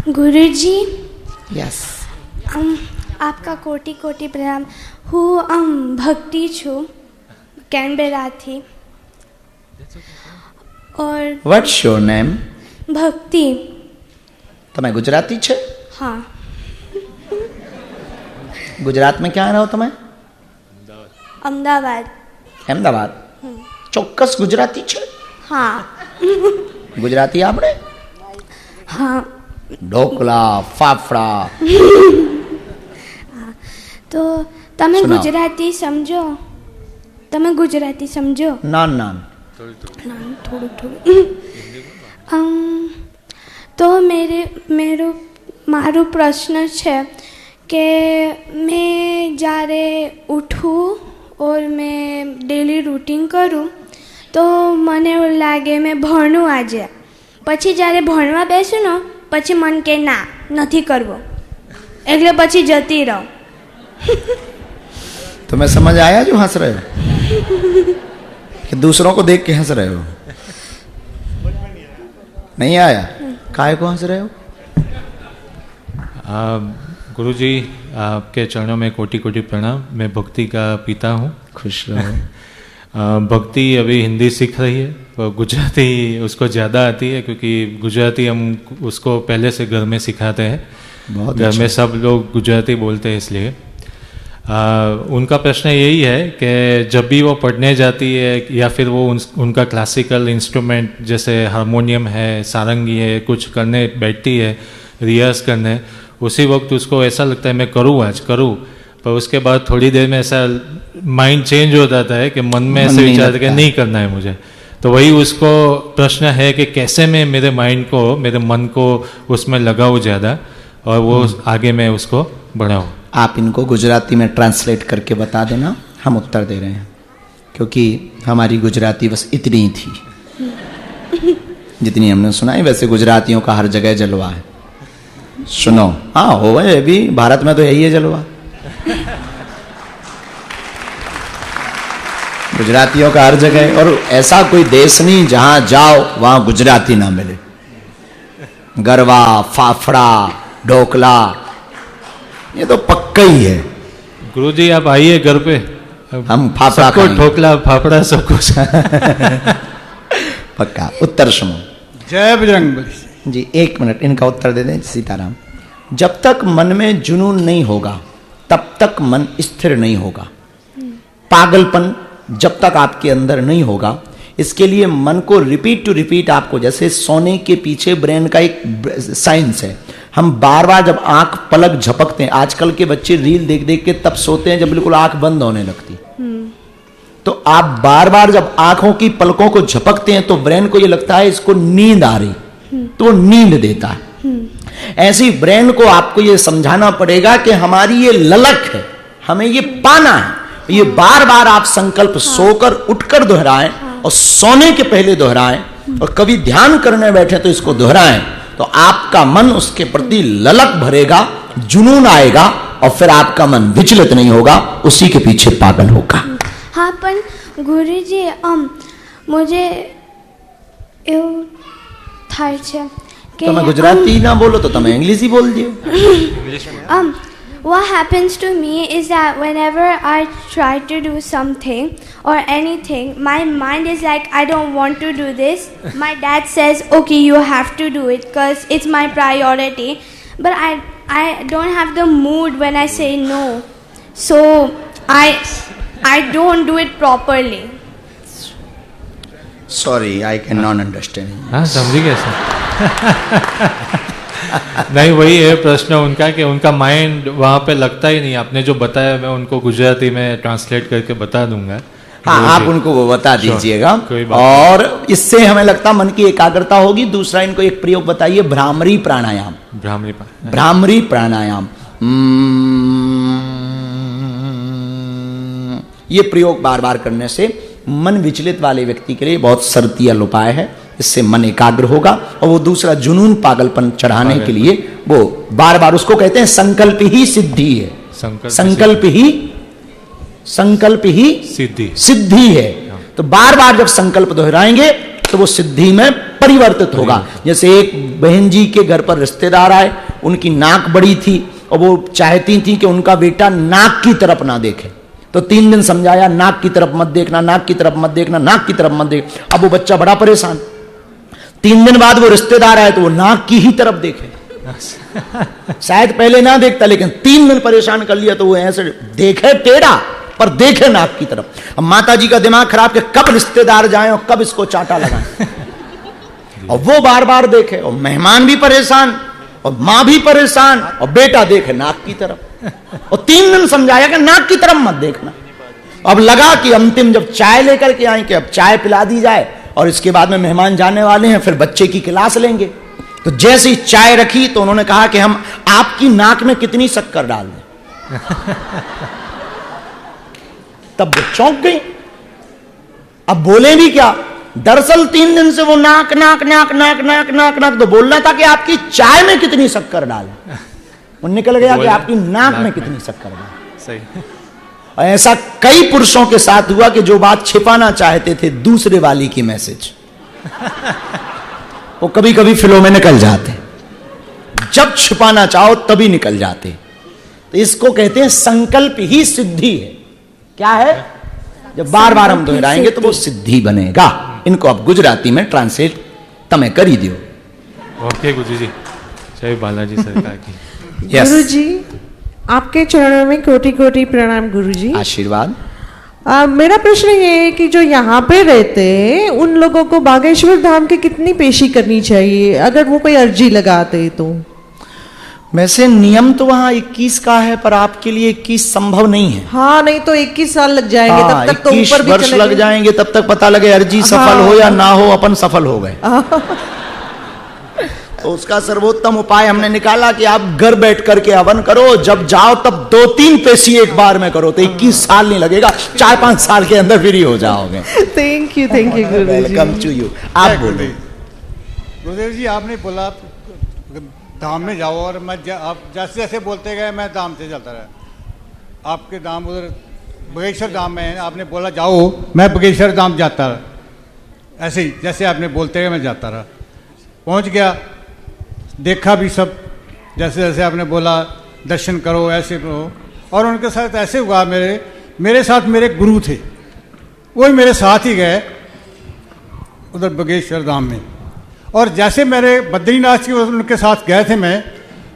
गुरुजी, yes, आपका कोटि कोटि प्रणाम। હું ભક્તિ છું કેનબેરાથી। और व्हाट्स योर नेम? भक्ति। તમે ગુજરાતી છે? हाँ। ગુજરાત में ક્યાં રહો તમે? અમદાવાદ। અમદાવાદ? ચોક્કસ ગુજરાતી છે? हाँ। ગુજરાતી આપણે? हाँ। ઢોકલા, ફાફડા। તો તમે સુનાઓ। ગુજરાતી સમજો? તમે ગુજરાતી સમજો? નાન નાન। થોડું તો મારો પ્રશ્ન છે કે मैं જ્યારે ઉઠું और मैं ડેલી રૂટીન કરું તો મને એવું લાગે મેં ભણવું આજે, પછી જ્યારે ભણવા બેસું ને પછી મન કે ના નથી કરવું, એટલે પછી જતી રહું। तुम्हें समझ आया जो हंस रहे हो कि दूसरों को देख के हंस रहे हो? नहीं आया? काहे को हंस रहे हो? गुरुजी, आपके चरणों में कोटि कोटि प्रणाम। मैं भक्ति का पिता हूँ। खुश रहो। भक्ति अभी हिंदी सीख रही है, और गुजराती उसको ज़्यादा आती है क्योंकि गुजराती हम उसको पहले से घर में सिखाते हैं। बहुत घर अच्छा। में सब लोग गुजराती बोलते हैं, इसलिए उनका प्रश्न यही है कि जब भी वो पढ़ने जाती है या फिर वो उनका क्लासिकल इंस्ट्रूमेंट जैसे हारमोनियम है, सारंगी है, कुछ करने बैठती है, रियाज करने, उसी वक्त उसको ऐसा लगता है मैं करूँ आज करूँ, पर उसके बाद थोड़ी देर में ऐसा माइंड चेंज हो जाता है कि मन में ऐसे विचार कि नहीं करना है मुझे। तो वही उसको प्रश्न है कि कैसे मैं मेरे माइंड को, मेरे मन को उसमें लगाऊँ ज़्यादा और वो आगे मैं उसको बढ़ाऊँ। आप इनको गुजराती में ट्रांसलेट करके बता देना, हम उत्तर दे रहे हैं, क्योंकि हमारी गुजराती बस इतनी ही थी जितनी हमने सुनाई। वैसे गुजरातियों का हर जगह जलवा है। सुनो, हाँ हो गए अभी भारत में तो यही है जलवा। गुजरातियों का हर जगह, और ऐसा कोई देश नहीं जहां जाओ वहां गुजराती ना मिले। गरबा, फाफड़ा, ढोकला, ये तो पक्का ही है। गुरुजी आप आइए घर पे, हम फाफड़ा सबको खाएंगे। ठोकला फाफड़ा सब कुछ। पक्का। उत्तर सुनो। जय बजरंगबली। जी 1 मिनट इनका उत्तर दे दें। सीताराम, जब तक मन में जुनून नहीं होगा तब तक मन स्थिर नहीं होगा। पागलपन जब तक आपके अंदर नहीं होगा, इसके लिए मन को रिपीट टू रिपीट, आपको जैसे सोने के पीछे ब्रेन का एक साइंस है। हम बार बार जब आंख पलक झपकते हैं, आजकल के बच्चे रील देख देख के तब सोते हैं जब बिल्कुल आंख बंद होने लगती। तो आप बार बार जब आंखों की पलकों को झपकते हैं तो ब्रेन को ये लगता है इसको नींद आ रही, तो नींद देता है। ऐसे ही ब्रेन को आपको ये समझाना पड़ेगा कि हमारी ये ललक है, हमें ये पाना है। ये बार बार आप संकल्प सोकर उठकर दोहराएं और सोने के पहले दोहराएं, और कभी ध्यान करने बैठे तो इसको दोहराएं, तो आपका मन उसके प्रति ललक भरेगा, जुनून आएगा, और फिर आपका मन विचलित नहीं होगा, उसी के पीछे पागल होगा। हाँ पण गुरुजी मुझे એવું થાય છે કે તમે ગુજરાતી ના બોલો તો તમે ઇંગ્લિશ બોલ દિયો। what happens to me is that whenever I try to do something or anything, my mind is like, I don't want to do this. My dad says, okay, you have to do it because it's my priority. But I don't have the mood when I say no. So I don't do it properly. Sorry, I cannot understand. हाँ समझी गए sir. नहीं वही है प्रश्न उनका कि उनका माइंड वहाँ पे लगता ही नहीं। आपने जो बताया मैं उनको गुजराती में ट्रांसलेट करके बता दूंगा। हाँ आप उनको वो बता दीजिएगा। कोई बात और इससे हमें लगता मन की एकाग्रता होगी। दूसरा इनको एक प्रयोग बताइए, भ्रामरी प्राणायाम। भ्रामरी प्राणायाम, ये प्रयोग बार बार करने से मन विचलित वाले व्यक्ति के लिए बहुत सरतियल उपाय है। इससे मन एकाग्र होगा। और वो दूसरा जुनून, पागलपन चढ़ाने के लिए वो बार बार, उसको कहते हैं संकल्प ही सिद्धि है। संकल्प ही सिद्धि है। तो बार बार जब संकल्प दोहराएंगे तो वो सिद्धि में परिवर्तित होगा। जैसे एक बहन जी के घर पर रिश्तेदार आए, उनकी नाक बड़ी थी और वो चाहती थी कि उनका बेटा नाक की तरफ ना देखे, तो 3 दिन समझाया, नाक की तरफ मत देखना, नाक की तरफ मत देखना, नाक की तरफ मत देख। अब वो बच्चा बड़ा परेशान। 3 दिन बाद वो रिश्तेदार आए तो वो नाक की ही तरफ देखे। शायद पहले ना देखता, लेकिन 3 दिन परेशान कर लिया तो वो ऐसे देखे टेढ़ा पर देखे नाक की तरफ। अब माता जी का दिमाग खराब कि कब रिश्तेदार जाएं और कब इसको चांटा लगाएं। और वो बार बार देखे, और मेहमान भी परेशान और मां भी परेशान, और बेटा देखे नाक की तरफ। और 3 दिन समझाया कि नाक की तरफ मत देखना। अब लगा कि अंतिम जब चाय लेकर के आए कि अब चाय पिला दी जाए, और इसके बाद में मेहमान जाने वाले हैं, फिर बच्चे की क्लास लेंगे। तो जैसे ही चाय रखी तो उन्होंने कहा कि हम आपकी नाक में कितनी शक्कर डाल दें। तब वो चौंक गई। अब बोले भी क्या? दरअसल 3 दिन से वो नाक नाक नाक नाक नाक नाक नाक तो बोलना था कि आपकी चाय में कितनी शक्कर डालें। वो निकल गया कि आपकी नाक में कितनी शक्कर डालें। सही। और ऐसा कई पुरुषों के साथ हुआ कि जो बात छिपाना चाहते थे दूसरे वाली की मैसेज, वो कभी कभी फिल्मों में निकल जाते। जब छिपाना चाहो तभी निकल जाते। तो इसको कहते हैं संकल्प ही सिद्धि है। क्या है? जब बार बार हम दोहराएंगे तो वो सिद्धि बनेगा। इनको अब गुजराती में ट्रांसलेट तमे करी दियो। ओके गुरुजी, जय बालाजी सरकार की। Yes. गुरुजी, आपके चरणों में कोटि कोटि प्रणाम गुरुजी। आशीर्वाद। मेरा प्रश्न ये है कि जो यहाँ पे रहते हैं उन लोगों को बागेश्वर धाम की कितनी पेशी करनी चाहिए अगर वो कोई अर्जी लगाते तो? वैसे नियम तो वहां 21 का है, पर आपके लिए 21 संभव नहीं है। हाँ, नहीं तो 21 साल लग जाएंगे। हाँ, तब तक तो 21 ऊपर भी वर्ष लग जाएंगे, तब तक पता लगे अर्जी सफल हो या ना हो, अपन सफल हो गए। तो उसका सर्वोत्तम उपाय हमने निकाला कि आप घर बैठ करके हवन करो, जब जाओ तब 2-3 पेशी एक बार में करो, तो 21 साल नहीं लगेगा, 4-5 साल के अंदर फ्री हो जाओगे। थैंक यू गुरुजी। Welcome to you. आप बोलो। गुरुदेव जी, आपने बोला धाम में जाओ, और मैं आप जैसे जैसे बोलते गए मैं धाम से चलता रहा। आपके धाम उधर बगेश्वर धाम में है, आपने बोला जाओ, मैं बगेश्वर धाम जाता रहा। ऐसे ही जैसे आपने बोलते गए मैं जाता रहा, पहुंच गया, देखा भी सब जैसे जैसे आपने बोला दर्शन करो, ऐसे करो। और उनके साथ ऐसे हुआ, मेरे साथ मेरे गुरु थे, वही मेरे साथ ही गए उधर बगेश्वर धाम में। और जैसे मेरे बद्रीनाथ जी उनके साथ गए थे मैं,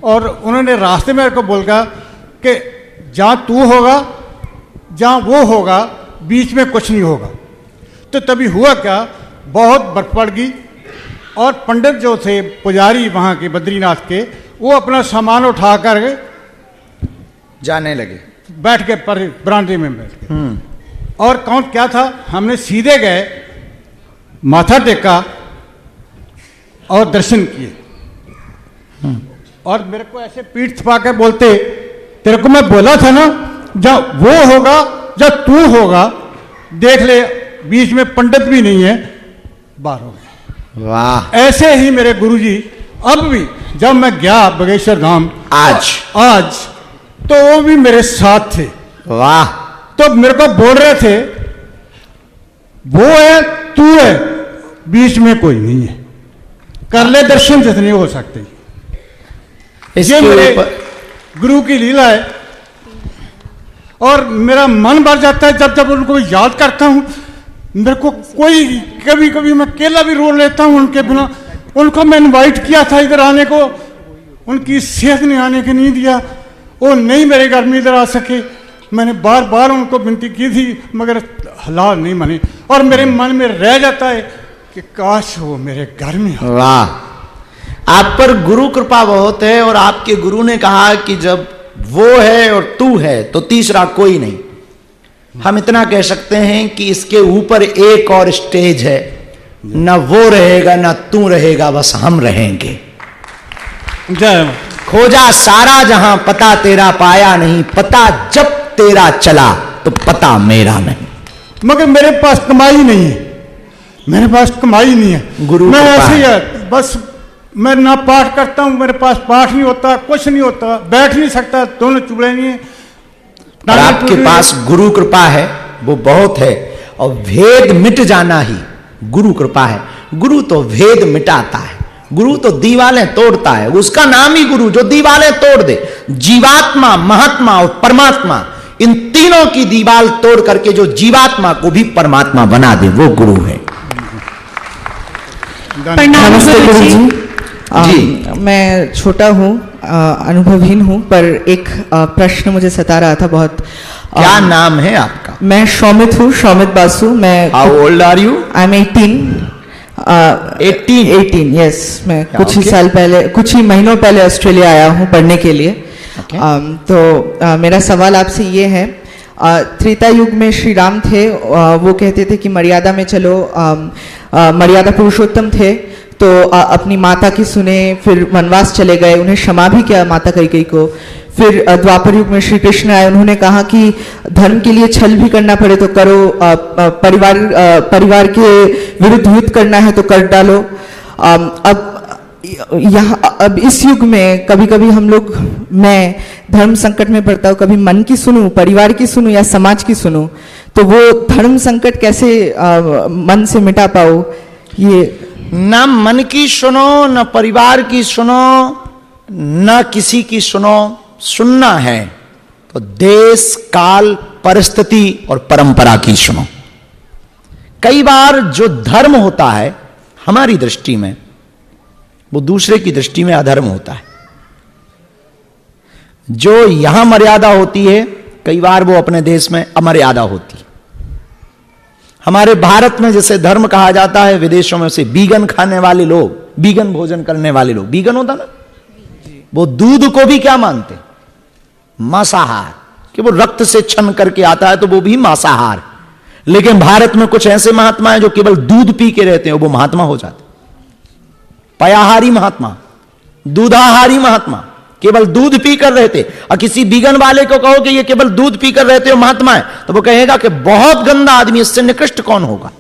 और उन्होंने रास्ते में मेरे को बोला कि जहाँ तू होगा जहाँ वो होगा, बीच में कुछ नहीं होगा। तो तभी हुआ क्या, बहुत बर्फ पड़ गई, और पंडित जो थे पुजारी वहाँ के बद्रीनाथ के, वो अपना सामान उठा कर जाने लगे, बैठ के बरामदे में बैठ के। और कौन क्या था, हमने सीधे गए, माथा टेका और दर्शन किए। और मेरे को ऐसे पीठ थपा के बोलते, तेरे को मैं बोला था ना, जब वो होगा जब तू होगा, देख ले बीच में पंडित भी नहीं है, बाहर हो गए। वाह। ऐसे ही मेरे गुरुजी अब भी जब मैं गया बगेश्वर धाम आज तो वो भी मेरे साथ थे। वाह। तो मेरे को बोल रहे थे, वो है तू है, बीच में कोई नहीं है, कर ले दर्शन जितने हो सकते। ये मेरे गुरु की लीला है। और मेरा मन भर जाता है जब जब उनको याद करता हूँ। मेरे को कोई कभी कभी मैं अकेला भी रो लेता हूँ उनके बिना। उनको मैं इनवाइट किया था इधर आने को, उनकी सेहत ने आने के नहीं दिया, वो नहीं मेरे घर में इधर आ सके। मैंने बार बार उनको विनती की थी, मगर हालात नहीं माने। और मेरे मन में रह जाता है कि काश वो मेरे घर में हो। वाह। आप पर गुरु कृपा बहुत है, और आपके गुरु ने कहा कि जब वो है और तू है तो तीसरा कोई नहीं। हम इतना कह सकते हैं कि इसके ऊपर एक और स्टेज है, न वो रहेगा न तू रहेगा, बस हम रहेंगे। जय। खोजा सारा जहां पता तेरा पाया नहीं, पता जब तेरा चला तो पता मेरा नहीं। मगर मेरे पास कमाई नहीं है, मेरे पास कमाई नहीं है। गुरु मैं कृपा ऐसे ही है। है, बस मैं ना पाठ करता हूँ, मेरे पास पाठ नहीं होता, कुछ नहीं होता, बैठ नहीं सकता, दोनों चुड़े नहीं है। और आपके पास गुरु कृपा है, वो बहुत है। और भेद मिट जाना ही गुरु कृपा है। गुरु तो भेद मिटाता है, गुरु तो दीवालें तोड़ता है, उसका नाम ही गुरु, जो दीवालें तोड़ दे। जीवात्मा, महात्मा और परमात्मा, इन तीनों की दीवाल तोड़ करके जो जीवात्मा को भी परमात्मा बना दे, वो गुरु है। नमस्ते गुरु जी। जी। मैं छोटा हूँ, अनुभवहीन हूँ, पर एक प्रश्न मुझे सता रहा था बहुत। क्या नाम है आपका? मैं शौमित हूँ, शौमित बासु। मैं how old are you? I am 18। 18 yes. मैं कुछ ही साल पहले, कुछ ही महीनों पहले ऑस्ट्रेलिया आया हूँ पढ़ने के लिए। तो मेरा सवाल आपसे ये है, त्रेता युग में श्री राम थे, वो कहते थे कि मर्यादा में चलो, मर्यादा पुरुषोत्तम थे, तो अपनी माता की सुने, फिर वनवास चले गए, उन्हें क्षमा भी किया माता कैकेयी को। फिर द्वापर युग में श्री कृष्ण आए, उन्होंने कहा कि धर्म के लिए छल भी करना पड़े तो करो, परिवार के विरुद्ध युद्ध करना है तो कर डालो। अब इस युग में कभी कभी हम लोग, मैं धर्म संकट में पड़ता हूँ, कभी मन की सुनूं, परिवार की सुनूं या समाज की सुनूं, तो वो धर्म संकट कैसे मन से मिटा पाओ? ये न मन की सुनो, न परिवार की सुनो, न किसी की सुनो। सुनना है तो देश, काल, परिस्थिति और परंपरा की सुनो। कई बार जो धर्म होता है हमारी दृष्टि में, वो दूसरे की दृष्टि में अधर्म होता है। जो यहां मर्यादा होती है, कई बार वो अपने देश में अमर्यादा होती है। हमारे भारत में जैसे धर्म कहा जाता है, विदेशों में उसे बीगन खाने वाले लोग, बीगन भोजन करने वाले लोग, बीगन होता ना, वो दूध को भी क्या मानते? मांसाहार, कि वो रक्त से छन करके आता है तो वो भी मांसाहार। लेकिन भारत में कुछ ऐसे महात्मा हैं जो केवल दूध पी के रहते हैं, वो महात्मा हो जाते। पयाहारी महात्मा, दूधाहारी महात्मा, केवल दूध पीकर रहते। और किसी बीगन वाले को कहो कि ये केवल दूध पीकर रहते हो महात्मा है, तो वो कहेगा कि बहुत गंदा आदमी, इससे निकृष्ट कौन होगा।